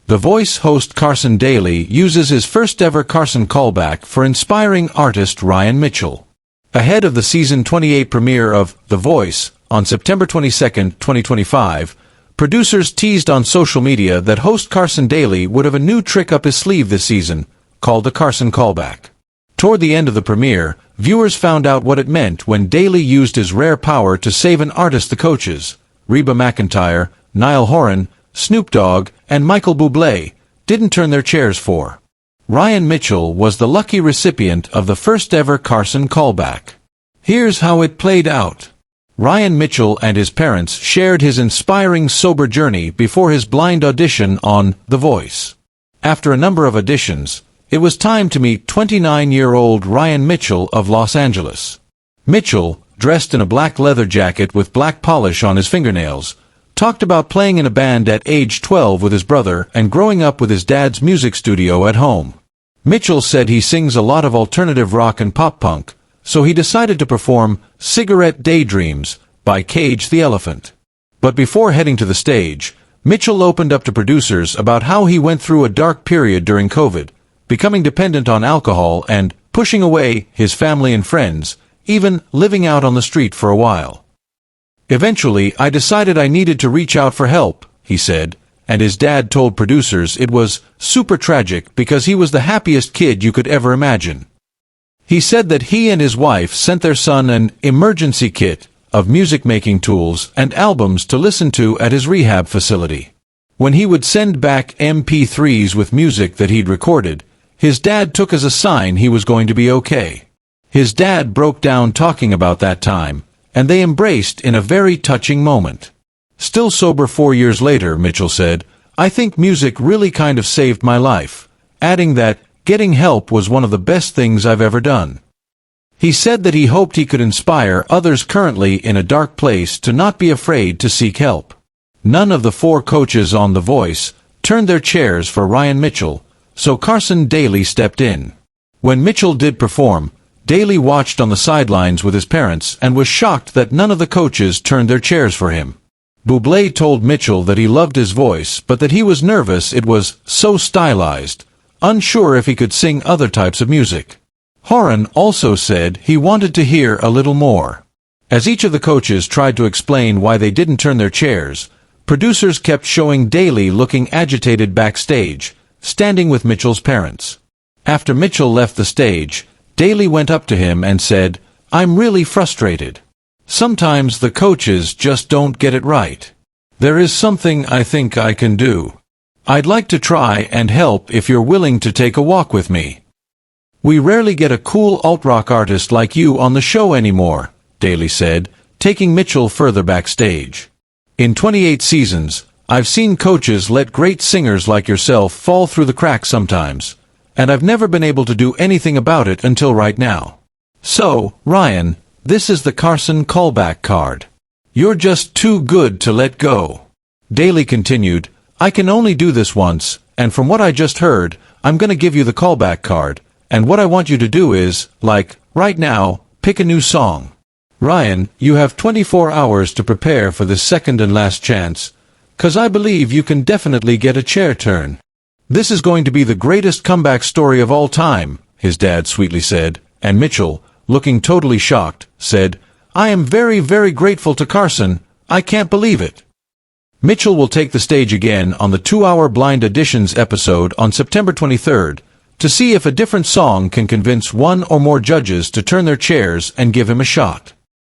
The Voice host Carson Daly uses his first-ever Carson Callback for inspiring artist Ryan Mitchell. Ahead of the season 28 premiere of The Voice on September 22, 2025, producers teased on social media that host Carson Daly would have a new trick up his sleeve this season, called the Carson Callback. Toward the end of the premiere, viewers found out what it meant when Daly used his rare power to save an artist the coaches, Reba McEntire, Niall Horan, Snoop Dogg, and Michael Bublé, didn't turn their chairs for. Ryan Mitchell was the lucky recipient of the first-ever Carson Callback. Here's how it played out. Ryan Mitchell and his parents shared his inspiring sober journey before his blind audition on The Voice. After a number of auditions, it was time to meet 29-year-old Ryan Mitchell of Los Angeles. Mitchell, dressed in a black leather jacket with black polish on his fingernails, talked about playing in a band at age 12 with his brother and growing up with his dad's music studio at home. Mitchell said he sings a lot of alternative rock and pop-punk, so he decided to perform Cigarette Daydreams by Cage the Elephant. But before heading to the stage, Mitchell opened up to producers about how he went through a dark period during COVID, becoming dependent on alcohol and pushing away his family and friends, even living out on the street for a while. Eventually, I decided I needed to reach out for help, he said, and his dad told producers it was super tragic because he was the happiest kid you could ever imagine. He said that he and his wife sent their son an emergency kit of music-making tools and albums to listen to at his rehab facility. When he would send back MP3s with music that he'd recorded, his dad took as a sign he was going to be okay. His dad broke down talking about that time, and they embraced in a very touching moment. Still sober 4 years later, Mitchell said, "I think music really kind of saved my life," adding that getting help was one of the best things I've ever done. He said that he hoped he could inspire others currently in a dark place to not be afraid to seek help. None of the 4 coaches on The Voice turned their chairs for Ryan Mitchell, so Carson Daly stepped in. When Mitchell did perform, Daly watched on the sidelines with his parents and was shocked that none of the coaches turned their chairs for him. Bublé told Mitchell that he loved his voice but that he was nervous it was so stylized, unsure if he could sing other types of music. Horan also said he wanted to hear a little more. As each of the coaches tried to explain why they didn't turn their chairs, producers kept showing Daly looking agitated backstage, standing with Mitchell's parents. After Mitchell left the stage, Daly went up to him and said, "I'm really frustrated. Sometimes the coaches just don't get it right. There is something I think I can do. I'd like to try and help if you're willing to take a walk with me. We rarely get a cool alt-rock artist like you on the show anymore," Daly said, taking Mitchell further backstage. "In 28 seasons, I've seen coaches let great singers like yourself fall through the cracks sometimes, and I've never been able to do anything about it until right now. So, Ryan, this is the Carson Callback card. You're just too good to let go." Daly continued, "I can only do this once, and from what I just heard, I'm gonna give you the callback card, and what I want you to do is, like, right now, pick a new song. Ryan, you have 24 hours to prepare for this second and last chance, 'cause I believe you can definitely get a chair turn. This is going to be the greatest comeback story of all time," his dad sweetly said, and Mitchell, looking totally shocked, said, "I am very, very grateful to Carson. I can't believe it." Mitchell will take the stage again on the 2-hour Blind Auditions episode on September 23rd to see if a different song can convince one or more judges to turn their chairs and give him a shot.